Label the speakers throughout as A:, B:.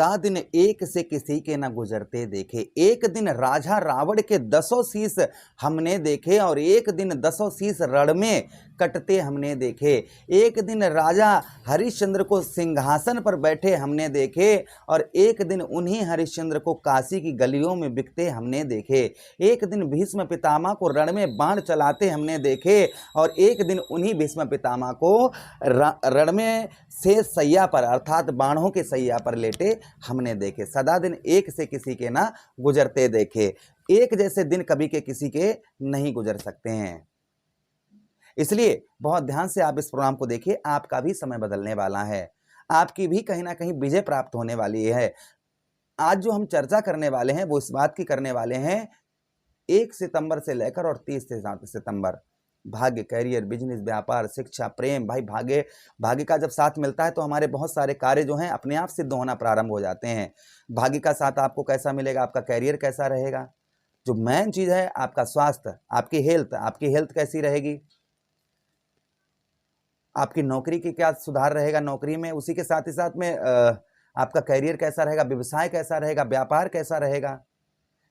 A: सदा दिन एक से किसी के न गुजरते देखे। एक दिन राजा रावण के 10 शीश हमने देखे और एक दिन 10 शीश रण में कटते हमने देखे। एक दिन राजा हरिश्चंद्र को सिंहासन पर बैठे हमने देखे और एक दिन उन्हीं हरिश्चंद्र को काशी की गलियों में बिकते हमने देखे। एक दिन भीष्म पितामह को रण में बाण चलाते हमने देखे और एक दिन उन्हीं भीष्म पितामह को रण में से सैया पर अर्थात बाणों के सैया पर लेटे हमने देखे। सदा दिन एक से किसी के ना गुजरते देखे। एक जैसे दिन कभी के किसी के नहीं गुजर सकते हैं। इसलिए बहुत ध्यान से आप इस प्रोग्राम को देखिए। आपका भी समय बदलने वाला है, आपकी भी कहीं ना कहीं विजय प्राप्त होने वाली है। आज जो हम चर्चा करने वाले हैं वो इस बात की करने वाले हैं 1 सितंबर से लेकर और 30 सितंबर भाग्य, कैरियर, बिजनेस, व्यापार, शिक्षा, प्रेम। भाई भाग्य का जब साथ मिलता है तो हमारे बहुत सारे कार्य जो हैं अपने आप सिद्ध होना प्रारंभ हो जाते हैं। भाग्य का साथ आपको कैसा मिलेगा, आपका कैरियर कैसा रहेगा, जो मेन चीज है आपका स्वास्थ्य, आपकी हेल्थ कैसी रहेगी, आपकी नौकरी की क्या सुधार रहेगा नौकरी में, उसी के साथ ही साथ में आपका कैरियर कैसा रहेगा, व्यवसाय कैसा रहेगा, व्यापार कैसा रहेगा,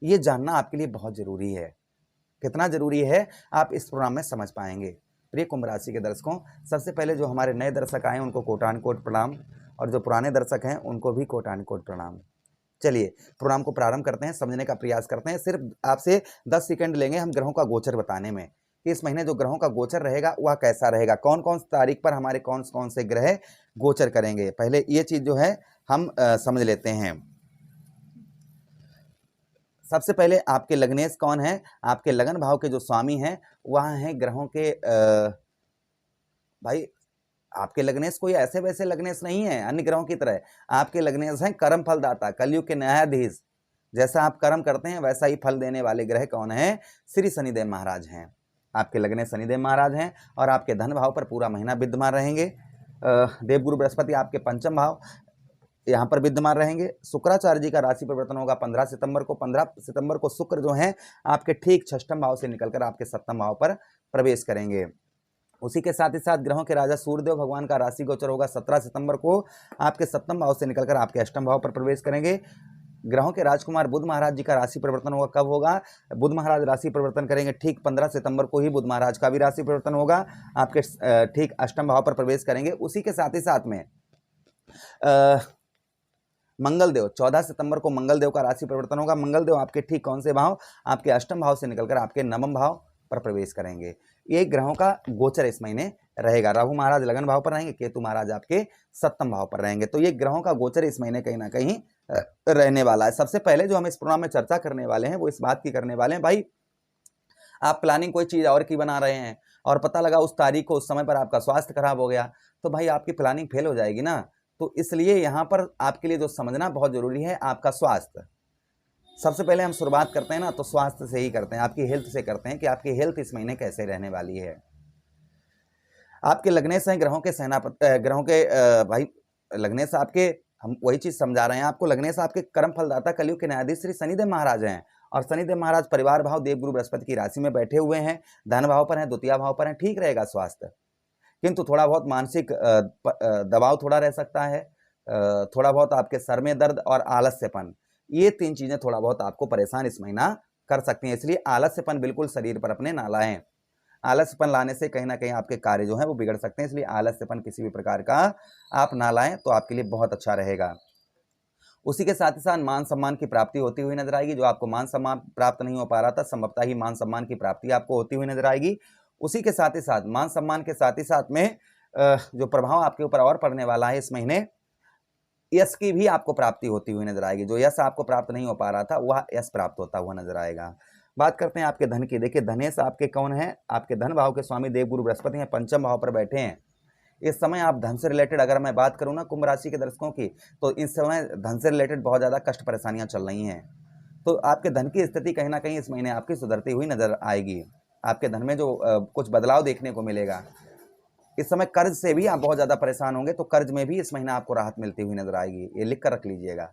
A: ये जानना आपके लिए बहुत जरूरी है। कितना जरूरी है आप इस प्रोग्राम में समझ पाएंगे। प्रिय कुंभ राशि के दर्शकों, सबसे पहले जो हमारे नए दर्शक आए उनको कोटान कोट प्रणाम और जो पुराने दर्शक हैं उनको भी कोटान कोट प्रणाम। चलिए प्रोग्राम को प्रारंभ करते हैं, समझने का प्रयास करते हैं। सिर्फ आपसे 10 सेकंड लेंगे हम ग्रहों का गोचर बताने में कि इस महीने जो ग्रहों का गोचर रहेगा वह कैसा रहेगा, कौन कौन सी तारीख पर हमारे कौन कौन से ग्रह गोचर करेंगे। पहले ये चीज जो है हम समझ लेते हैं। सबसे पहले आपके लग्नेश कौन है, आपके लगन भाव के जो स्वामी हैं वह हैं ग्रहों के भाई आपके लग्नेश कोई ऐसे वैसे लग्नेश नहीं है अन्य ग्रहों की तरह। आपके लग्नेश हैं कर्म फलदाता, कलयुग के न्यायाधीश। जैसा आप कर्म करते हैं वैसा ही फल देने वाले ग्रह कौन है, श्री शनिदेव महाराज हैं। आपके लग्नेश शनिदेव महाराज हैं और आपके धन भाव पर पूरा महीना विद्यमान रहेंगे। देवगुरु बृहस्पति आपके पंचम भाव यहाँ पर विद्यमान रहेंगे। शुक्राचार्य जी का राशि परिवर्तन होगा 15 सितंबर को। 15 सितंबर को शुक्र जो है आपके ठीक 6ठम भाव से निकलकर आपके 7म भाव पर प्रवेश करेंगे। उसी के साथ ही साथ ग्रहों के राजा सूर्यदेव भगवान का राशि गोचर होगा 17 सितंबर को आपके 7म भाव से निकलकर आपके 8म भाव पर प्रवेश करेंगे। ग्रहों के राजकुमार बुध महाराज जी का राशि परिवर्तन होगा, कब होगा, बुध महाराज राशि परिवर्तन करेंगे ठीक 15 सितंबर को ही बुध महाराज का भी राशि परिवर्तन होगा, आपके ठीक 8म भाव पर प्रवेश करेंगे। उसी के साथ ही साथ में मंगलदेव 14 सितंबर को मंगलदेव का राशि परिवर्तन होगा। मंगलदेव आपके ठीक कौन से भाव, आपके 8म भाव से निकलकर आपके 9म भाव पर प्रवेश करेंगे। ये ग्रहों का गोचर इस महीने रहेगा। राहु महाराज लगन भाव पर रहेंगे, केतु महाराज आपके 7म भाव पर रहेंगे। तो ये ग्रहों का गोचर इस महीने कहीं ना कहीं रहने वाला है। सबसे पहले जो हम इस प्रोग्राम में चर्चा करने वाले हैं वो इस बात की करने वाले हैं, भाई आप प्लानिंग कोई चीज और की बना रहे हैं और पता लगा उस तारीख को उस समय पर आपका स्वास्थ्य खराब हो गया तो भाई आपकी प्लानिंग फेल हो जाएगी ना। तो इसलिए यहाँ पर आपके लिए जो समझना बहुत जरूरी है आपका स्वास्थ्य। सबसे पहले हम शुरुआत करते हैं ना तो स्वास्थ्य से ही करते हैं, आपकी हेल्थ से करते हैं कि आपकी हेल्थ इस महीने कैसे रहने वाली है। आपके लग्नेश हैं ग्रहों के सेनापति, ग्रहों के भाई लग्नेश आपके, हम वही चीज समझा रहे हैं आपको। लग्नेश आपके कर्म फलदाता कलयुग के न्यायाधीश श्री शनिदेव महाराज हैं और शनिदेव महाराज परिवार भाव देवगुरु बृहस्पति की राशि में बैठे हुए हैं, धन भाव पर हैं, द्वितीय भाव पर हैं। ठीक रहेगा स्वास्थ्य, किंतु थोड़ा बहुत मानसिक दबाव थोड़ा रह सकता है, थोड़ा बहुत आपके सर में दर्द और आलस्यपन, ये 3 चीजें थोड़ा बहुत आपको परेशान इस महीना कर सकती हैं। इसलिए आलस्यपन बिल्कुल शरीर पर अपने ना लाएं। आलस्यपन लाने से कहीं ना कहीं आपके कार्य जो है वो बिगड़ सकते हैं, इसलिए आलस्यपन किसी भी प्रकार का आप ना लाएं तो आपके लिए बहुत अच्छा रहेगा। उसी के साथ ही साथ मान सम्मान की प्राप्ति होती हुई नजर आएगी। जो आपको मान सम्मान प्राप्त नहीं हो पा रहा था संभवतः ही मान सम्मान की प्राप्ति आपको होती हुई नजर आएगी। उसी के साथ ही साथ मान सम्मान के साथ ही साथ में जो प्रभाव आपके ऊपर और पड़ने वाला है इस महीने, यश की भी आपको प्राप्ति होती हुई नजर आएगी। जो यश आपको प्राप्त नहीं हो पा रहा था वह यश प्राप्त होता हुआ नजर आएगा। बात करते हैं आपके धन की। देखिए धनेश आपके कौन है, आपके धन भाव के स्वामी देवगुरु बृहस्पति हैं, पंचम भाव पर बैठे हैं। इस समय आप धन से रिलेटेड अगर मैं बात करूं ना कुंभ राशि के दर्शकों की, तो इस समय धन से रिलेटेड बहुत ज्यादा कष्ट परेशानियां चल रही हैं। तो आपके धन की स्थिति कहीं ना कहीं इस महीने आपकी सुधरती हुई नजर आएगी। आपके धन में जो कुछ बदलाव देखने को मिलेगा। इस समय कर्ज से भी आप बहुत ज्यादा परेशान होंगे, तो कर्ज में भी इस महीने आपको राहत मिलती हुई नजर आएगी। ये लिख कर रख लीजिएगा।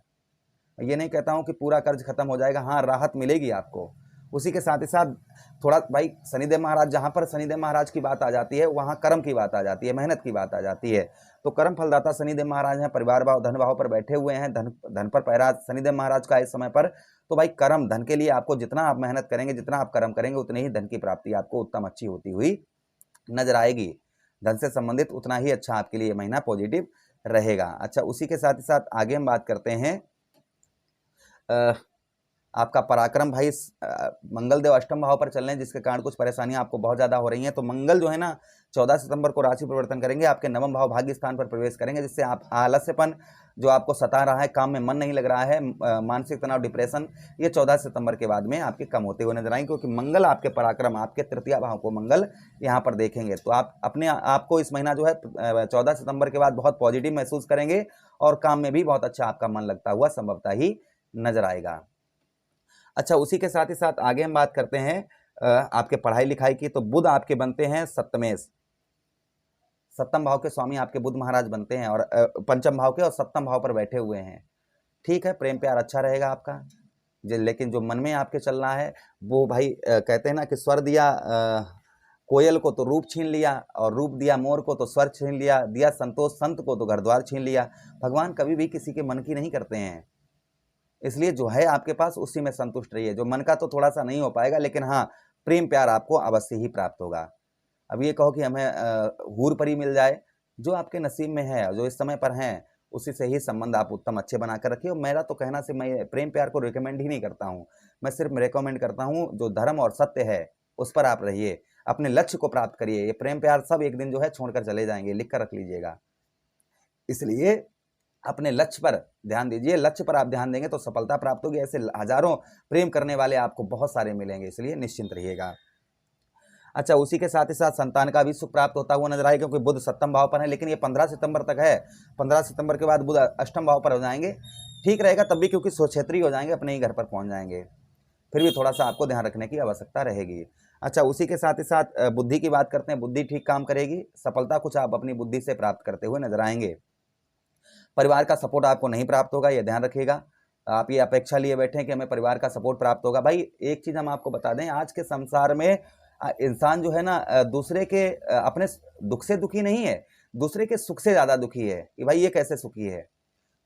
A: ये नहीं कहता हूं कि पूरा कर्ज खत्म हो जाएगा, हाँ राहत मिलेगी आपको। उसी के साथ ही साथ थोड़ा भाई शनिदेव महाराज, जहाँ पर शनिदेव महाराज की बात आ जाती है वहाँ कर्म की बात आ जाती है, मेहनत की बात आ जाती है। तो कर्म फलदाता शनिदेव महाराज हैं, परिवार भाव धन भाव पर बैठे हुए हैं, धन पर पहरा शनिदेव महाराज का इस समय पर। तो भाई कर्म धन के लिए आपको जितना आप मेहनत करेंगे, जितना आप कर्म करेंगे, उतनी ही धन की प्राप्ति आपको उत्तम अच्छी होती हुई नजर आएगी। धन से संबंधित उतना ही अच्छा आपके लिए महीना पॉजिटिव रहेगा। अच्छा, उसी के साथ ही साथ आगे हम बात करते हैं आपका पराक्रम। भाई मंगल देव अष्टम भाव पर चल रहे हैं, जिसके कारण कुछ परेशानियां आपको बहुत ज्यादा हो रही हैं। तो मंगल जो है ना 14 सितंबर को राशि परिवर्तन करेंगे, आपके नवम भाव भाग्य स्थान पर प्रवेश करेंगे, जिससे आप आलस्यपन जो आपको सता रहा है, काम में मन नहीं लग रहा है, मानसिक तनाव, डिप्रेशन, ये 14 सितंबर के बाद में आपके कम होते हुए नजर आएंगे, क्योंकि मंगल आपके पराक्रम, आपके तृतीय भाव को मंगल यहाँ पर देखेंगे। तो आप अपने आपको इस महीना जो है 14 सितंबर के बाद बहुत पॉजिटिव महसूस करेंगे और काम में भी बहुत अच्छा आपका मन लगता हुआ संभवतः ही नजर आएगा। अच्छा, उसी के साथ ही साथ आगे हम बात करते हैं आपके पढ़ाई लिखाई की। तो बुध आपके बनते हैं सप्तमेश, सप्तम भाव के स्वामी आपके बुध महाराज बनते हैं, और पंचम भाव के और सप्तम भाव पर बैठे हुए हैं। ठीक है, प्रेम प्यार अच्छा रहेगा आपका, लेकिन जो मन में आपके चल रहा है वो भाई कहते हैं ना कि स्वर दिया कोयल को तो रूप छीन लिया, और रूप दिया मोर को तो स्वर छीन लिया, दिया संतोष संत को तो घर द्वार छीन लिया। भगवान कभी भी किसी के मन की नहीं करते हैं, इसलिए जो है आपके पास उसी में संतुष्ट रहिए। जो मन का तो थोड़ा सा नहीं हो पाएगा, लेकिन हाँ प्रेम प्यार आपको अवश्य ही प्राप्त होगा। अब ये कहो कि हमें हूर परी मिल जाए, जो आपके नसीब में है, जो इस समय पर हैं, उसी से ही संबंध आप उत्तम अच्छे बनाकर रखिए। और मेरा तो कहना से मैं प्रेम प्यार को रिकमेंड ही नहीं करता हूँ, मैं सिर्फ रिकमेंड करता हूँ जो धर्म और सत्य है उस पर आप रहिए, अपने लक्ष्य को प्राप्त करिए। ये प्रेम प्यार सब एक दिन जो है छोड़कर चले जाएंगे, लिख कर रख लीजिएगा। इसलिए अपने लक्ष्य पर ध्यान दीजिए, लक्ष्य पर आप ध्यान देंगे तो सफलता प्राप्त होगी। ऐसे हजारों प्रेम करने वाले आपको बहुत सारे मिलेंगे, इसलिए निश्चिंत रहिएगा। अच्छा, उसी के साथ ही साथ संतान का भी सुख प्राप्त होता हुआ नजर आएगा, क्योंकि बुध सप्तम भाव पर है, लेकिन ये 15 सितंबर तक है। 15 सितंबर के बाद बुध अष्टम भाव पर हो जाएंगे, ठीक रहेगा तब भी, क्योंकि स्वक्षेत्री हो जाएंगे, अपने ही घर पर पहुंच जाएंगे। फिर भी थोड़ा सा आपको ध्यान रखने की आवश्यकता रहेगी। अच्छा, उसी के साथ ही साथ बुद्धि की बात करते हैं। बुद्धि ठीक काम करेगी, सफलता कुछ आप अपनी बुद्धि से प्राप्त करते हुए नजर आएंगे। परिवार का सपोर्ट आपको नहीं प्राप्त होगा, यह ध्यान रखिएगा। आप ये अपेक्षा लिए बैठे हैं कि हमें परिवार का सपोर्ट प्राप्त होगा। भाई एक चीज हम आपको बता दें, आज के संसार में इंसान जो है ना दूसरे के अपने दुख से दुखी नहीं है, दूसरे के सुख से ज्यादा दुखी है कि भाई ये कैसे सुखी है।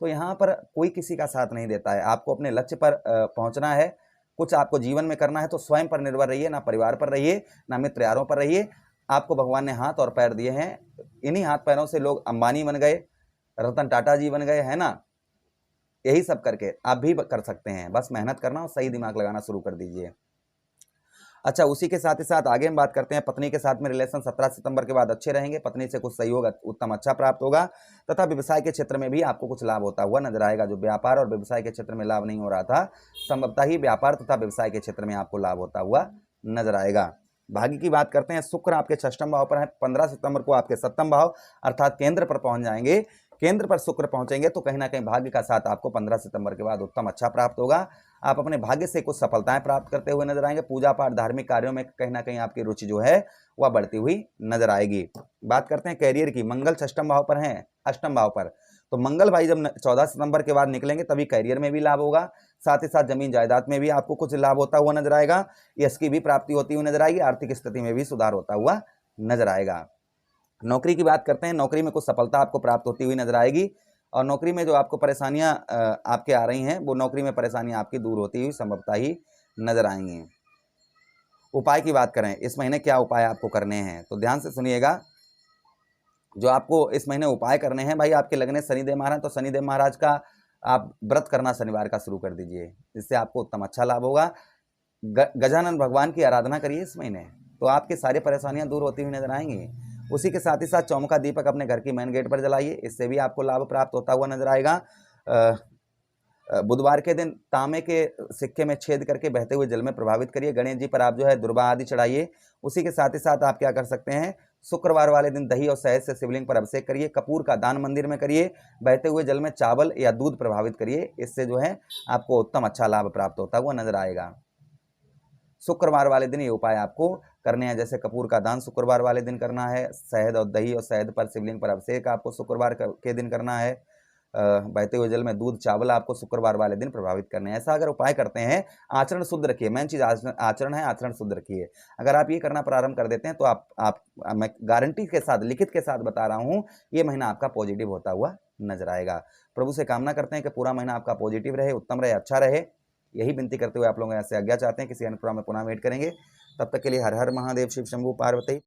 A: तो यहाँ पर कोई किसी का साथ नहीं देता है। आपको अपने लक्ष्य पर पहुंचना है, कुछ आपको जीवन में करना है, तो स्वयं पर निर्भर रहिए, ना परिवार पर रहिए, ना मित्र यारों पर रहिए। आपको भगवान ने हाथ और पैर दिए हैं, इन्हीं हाथ पैरों से लोग अंबानी बन गए, रतन टाटा जी बन गए, है ना। यही सब करके आप भी कर सकते हैं, बस मेहनत करना और सही दिमाग लगाना शुरू कर दीजिए। अच्छा, उसी के साथ ही साथ आगे हम बात करते हैं पत्नी के साथ में रिलेशन 17 सितंबर के बाद अच्छे रहेंगे, पत्नी से कुछ सहयोग उत्तम अच्छा प्राप्त होगा, तथा व्यवसाय के क्षेत्र में भी आपको कुछ लाभ होता हुआ नजर आएगा। जो व्यापार और व्यवसाय के क्षेत्र में लाभ नहीं हो रहा था, संभवतः ही व्यापार तथा व्यवसाय के क्षेत्र में आपको लाभ होता हुआ नजर आएगा। भाग्य की बात करते हैं, शुक्र आपके षष्ठम भाव पर है, 15 सितंबर को आपके सप्तम भाव अर्थात केंद्र पर पहुंच जाएंगे। केंद्र पर शुक्र पहुंचेंगे तो कहीं ना कहीं भाग्य का साथ आपको 15 सितंबर के बाद उत्तम अच्छा प्राप्त होगा। आप अपने भाग्य से कुछ सफलताएं प्राप्त करते हुए नजर आएंगे। पूजा पाठ धार्मिक कार्यों में कहीं ना कहीं आपकी रुचि जो है वह बढ़ती हुई नजर आएगी। बात करते हैं कैरियर की। मंगल षष्ठम भाव पर है, अष्टम भाव पर, तो मंगल भाई जब 14 सितंबर के बाद निकलेंगे तभी कैरियर में भी लाभ होगा, साथ ही साथ जमीन जायदाद में भी आपको कुछ लाभ होता हुआ नजर आएगा, यश की भी प्राप्ति होती हुई नजर आएगी, आर्थिक स्थिति में भी सुधार होता हुआ नजर आएगा। नौकरी की बात करते हैं, नौकरी में कुछ सफलता आपको प्राप्त होती हुई नजर आएगी, और नौकरी में जो आपको परेशानियां आपके आ रही हैं वो नौकरी में परेशानियां आपकी दूर होती हुई संभवतः ही नजर आएंगी। उपाय की बात करें, इस महीने क्या उपाय आपको करने हैं, तो ध्यान से सुनिएगा। जो आपको इस महीने उपाय करने हैं, भाई आपके लगने शनिदेव महाराज, तो शनिदेव महाराज का आप व्रत करना शनिवार का शुरू कर दीजिए, जिससे आपको उत्तम अच्छा लाभ होगा। गजानन भगवान की आराधना करिए इस महीने, तो आपकी सारी परेशानियां दूर होती हुई नजर आएंगी। उसी के साथ ही साथ चौमुखा दीपक अपने घर की मेन गेट पर जलाइए, इससे भी आपको लाभ प्राप्त होता हुआ नजर आएगा। बुधवार के दिन तांबे के सिक्के में छेद करके बहते हुए जल में प्रभावित करिए। गणेश जी पर आप जो है दुर्वा आदि चढ़ाइए। उसी के साथ ही साथ आप क्या कर सकते हैं, शुक्रवार वाले दिन दही और शहद से शिवलिंग पर अभिषेक करिए, कपूर का दान मंदिर में करिए, बहते हुए जल में चावल या दूध प्रभावित करिए, इससे जो है आपको उत्तम अच्छा लाभ प्राप्त होता हुआ नजर आएगा। शुक्रवार वाले दिन ये उपाय आपको करने हैं, जैसे कपूर का दान शुक्रवार वाले दिन करना है, शहद और दही और शहद पर शिवलिंग पर अभिषेक आपको शुक्रवार के दिन करना है, बहते हुए जल में दूध चावल आपको शुक्रवार वाले दिन प्रभावित करने हैं। ऐसा अगर उपाय करते हैं, आचरण शुद्ध रखिए, मेन चीज़ आचरण है, आचरण शुद्ध रखिए। अगर आप ये करना प्रारंभ कर देते हैं तो मैं गारंटी के साथ, लिखित के साथ बता रहा हूँ, ये महीना आपका पॉजिटिव होता हुआ नजर आएगा। प्रभु से कामना करते हैं कि पूरा महीना आपका पॉजिटिव रहे, उत्तम रहे, अच्छा रहे। यही विनती करते हुए आप लोगों से आज्ञा चाहते हैं। किसी अन्य प्रोग्राम में पुनः वेट करेंगे। तब तक के लिए हर हर महादेव, शिव शंभू पार्वती।